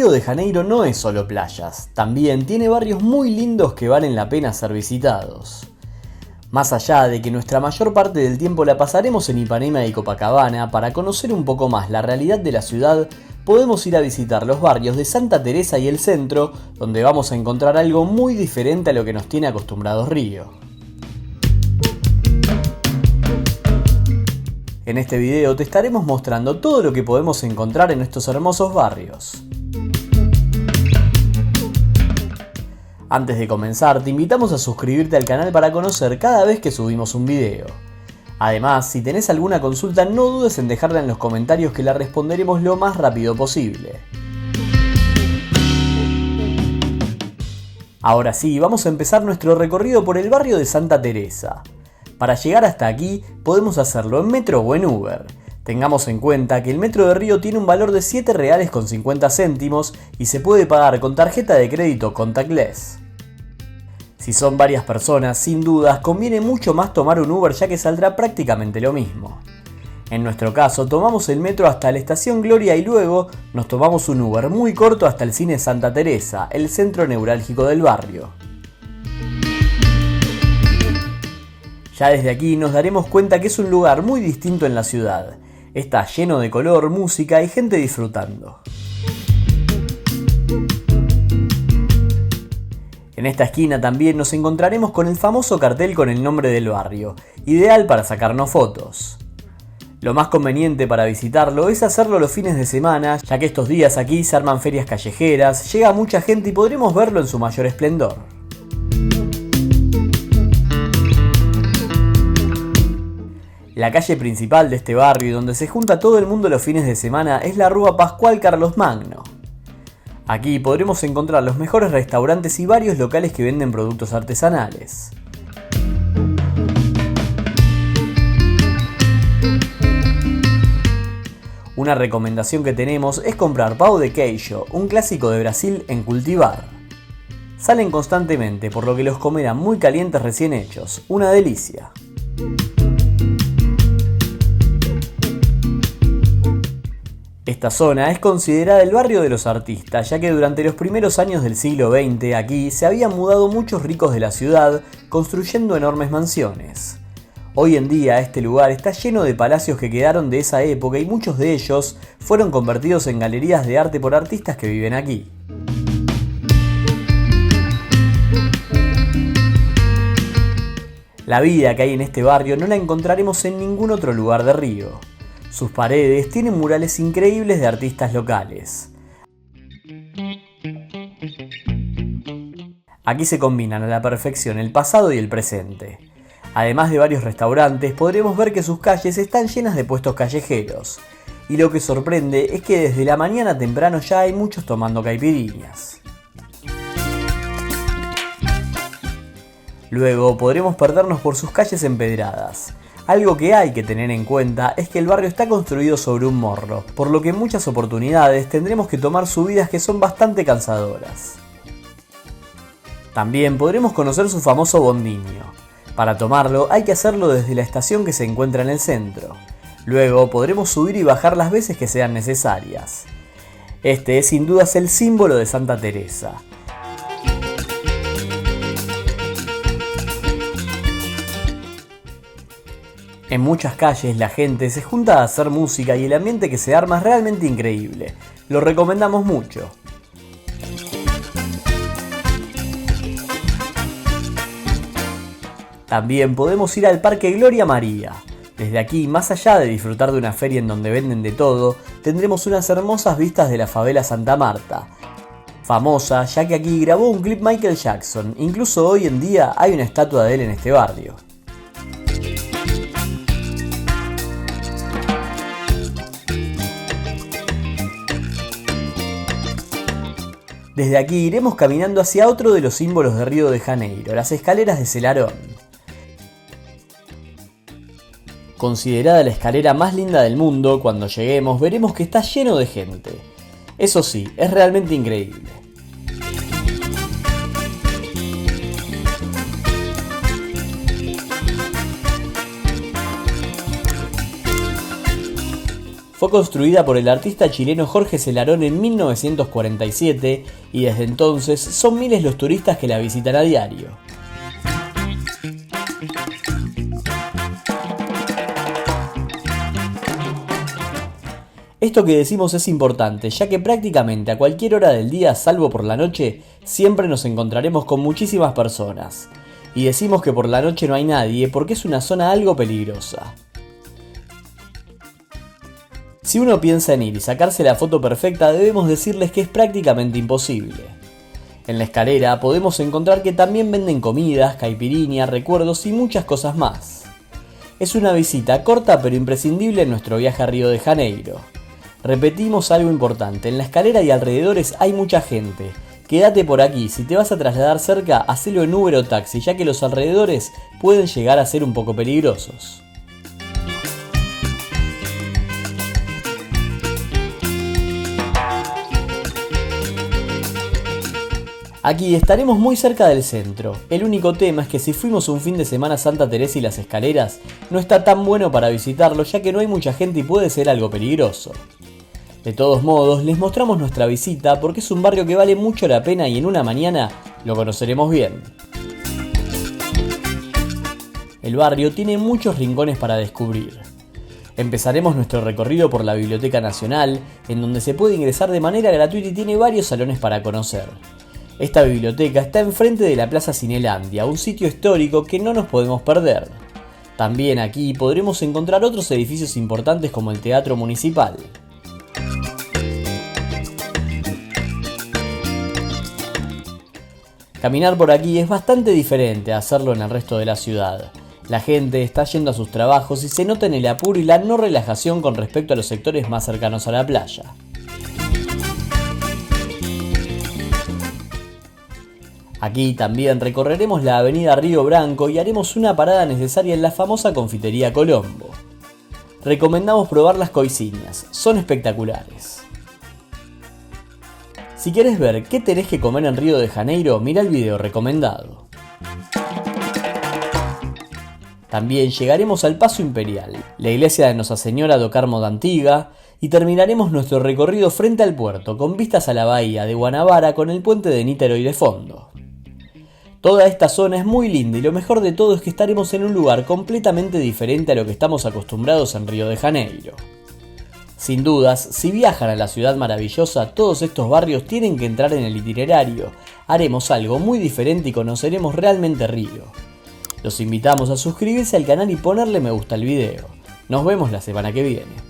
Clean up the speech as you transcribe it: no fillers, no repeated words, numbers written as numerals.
Río de Janeiro no es solo playas, también tiene barrios muy lindos que valen la pena ser visitados. Más allá de que nuestra mayor parte del tiempo la pasaremos en Ipanema y Copacabana, para conocer un poco más la realidad de la ciudad, podemos ir a visitar los barrios de Santa Teresa y el centro, donde vamos a encontrar algo muy diferente a lo que nos tiene acostumbrados Río. En este video te estaremos mostrando todo lo que podemos encontrar en estos hermosos barrios. Antes de comenzar, te invitamos a suscribirte al canal para conocer cada vez que subimos un video. Además, si tenés alguna consulta, no dudes en dejarla en los comentarios que la responderemos lo más rápido posible. Ahora sí, vamos a empezar nuestro recorrido por el barrio de Santa Teresa. Para llegar hasta aquí, podemos hacerlo en metro o en Uber. Tengamos en cuenta que el metro de Río tiene un valor de 7 reales con 50 céntimos y se puede pagar con tarjeta de crédito contactless. Si son varias personas, sin dudas, conviene mucho más tomar un Uber ya que saldrá prácticamente lo mismo. En nuestro caso, tomamos el metro hasta la estación Gloria y luego nos tomamos un Uber muy corto hasta el cine Santa Teresa, el centro neurálgico del barrio. Ya desde aquí nos daremos cuenta que es un lugar muy distinto en la ciudad. Está lleno de color, música y gente disfrutando. En esta esquina también nos encontraremos con el famoso cartel con el nombre del barrio, ideal para sacarnos fotos. Lo más conveniente para visitarlo es hacerlo los fines de semana, ya que estos días aquí se arman ferias callejeras, llega mucha gente y podremos verlo en su mayor esplendor. La calle principal de este barrio y donde se junta todo el mundo los fines de semana es la Rúa Pascual Carlos Magno. Aquí podremos encontrar los mejores restaurantes y varios locales que venden productos artesanales. Una recomendación que tenemos es comprar pão de queijo, un clásico de Brasil en cultivar. Salen constantemente, por lo que los comerán muy calientes recién hechos, una delicia. Esta zona es considerada el barrio de los artistas, ya que durante los primeros años del siglo XX aquí se habían mudado muchos ricos de la ciudad, construyendo enormes mansiones. Hoy en día este lugar está lleno de palacios que quedaron de esa época y muchos de ellos fueron convertidos en galerías de arte por artistas que viven aquí. La vida que hay en este barrio no la encontraremos en ningún otro lugar de Río. Sus paredes tienen murales increíbles de artistas locales. Aquí se combinan a la perfección el pasado y el presente. Además de varios restaurantes, podremos ver que sus calles están llenas de puestos callejeros. Y lo que sorprende es que desde la mañana temprano ya hay muchos tomando caipirinhas. Luego podremos perdernos por sus calles empedradas. Algo que hay que tener en cuenta es que el barrio está construido sobre un morro, por lo que en muchas oportunidades tendremos que tomar subidas que son bastante cansadoras. También podremos conocer su famoso bondinho. Para tomarlo hay que hacerlo desde la estación que se encuentra en el centro. Luego podremos subir y bajar las veces que sean necesarias. Este es sin dudas el símbolo de Santa Teresa. En muchas calles la gente se junta a hacer música y el ambiente que se arma es realmente increíble. Lo recomendamos mucho. También podemos ir al Parque Gloria María. Desde aquí, más allá de disfrutar de una feria en donde venden de todo, tendremos unas hermosas vistas de la favela Santa Marta. Famosa ya que aquí grabó un clip Michael Jackson, incluso hoy en día hay una estatua de él en este barrio. Desde aquí iremos caminando hacia otro de los símbolos de Río de Janeiro, las escaleras de Selarón. Considerada la escalera más linda del mundo, cuando lleguemos veremos que está lleno de gente. Eso sí, es realmente increíble. Fue construida por el artista chileno Jorge Celarón en 1947 y desde entonces son miles los turistas que la visitan a diario. Esto que decimos es importante, ya que prácticamente a cualquier hora del día, salvo por la noche, siempre nos encontraremos con muchísimas personas. Y decimos que por la noche no hay nadie porque es una zona algo peligrosa. Si uno piensa en ir y sacarse la foto perfecta, debemos decirles que es prácticamente imposible. En la escalera podemos encontrar que también venden comidas, caipirinha, recuerdos y muchas cosas más. Es una visita corta pero imprescindible en nuestro viaje a Río de Janeiro. Repetimos algo importante, en la escalera y alrededores hay mucha gente. Quédate por aquí, si te vas a trasladar cerca, hacelo en Uber o taxi, ya que los alrededores pueden llegar a ser un poco peligrosos. Aquí estaremos muy cerca del centro. El único tema es que si fuimos un fin de semana a Santa Teresa y las Escaleras, no está tan bueno para visitarlo, ya que no hay mucha gente y puede ser algo peligroso. De todos modos, les mostramos nuestra visita porque es un barrio que vale mucho la pena y en una mañana lo conoceremos bien. El barrio tiene muchos rincones para descubrir. Empezaremos nuestro recorrido por la Biblioteca Nacional, en donde se puede ingresar de manera gratuita y tiene varios salones para conocer. Esta biblioteca está enfrente de la Plaza Cinelandia, un sitio histórico que no nos podemos perder. También aquí podremos encontrar otros edificios importantes como el Teatro Municipal. Caminar por aquí es bastante diferente a hacerlo en el resto de la ciudad. La gente está yendo a sus trabajos y se nota en el apuro y la no relajación con respecto a los sectores más cercanos a la playa. Aquí también recorreremos la avenida Río Branco y haremos una parada necesaria en la famosa confitería Colombo. Recomendamos probar las coiciñas, son espectaculares. Si querés ver qué tenés que comer en Río de Janeiro, mira el video recomendado. También llegaremos al Pazo Imperial, la iglesia de Nuestra Señora do Carmo da Antiga, y terminaremos nuestro recorrido frente al puerto, con vistas a la bahía de Guanabara con el puente de Níteroy de fondo. Toda esta zona es muy linda y lo mejor de todo es que estaremos en un lugar completamente diferente a lo que estamos acostumbrados en Río de Janeiro. Sin dudas, si viajan a la ciudad maravillosa, todos estos barrios tienen que entrar en el itinerario. Haremos algo muy diferente y conoceremos realmente Río. Los invitamos a suscribirse al canal y ponerle me gusta al video. Nos vemos la semana que viene.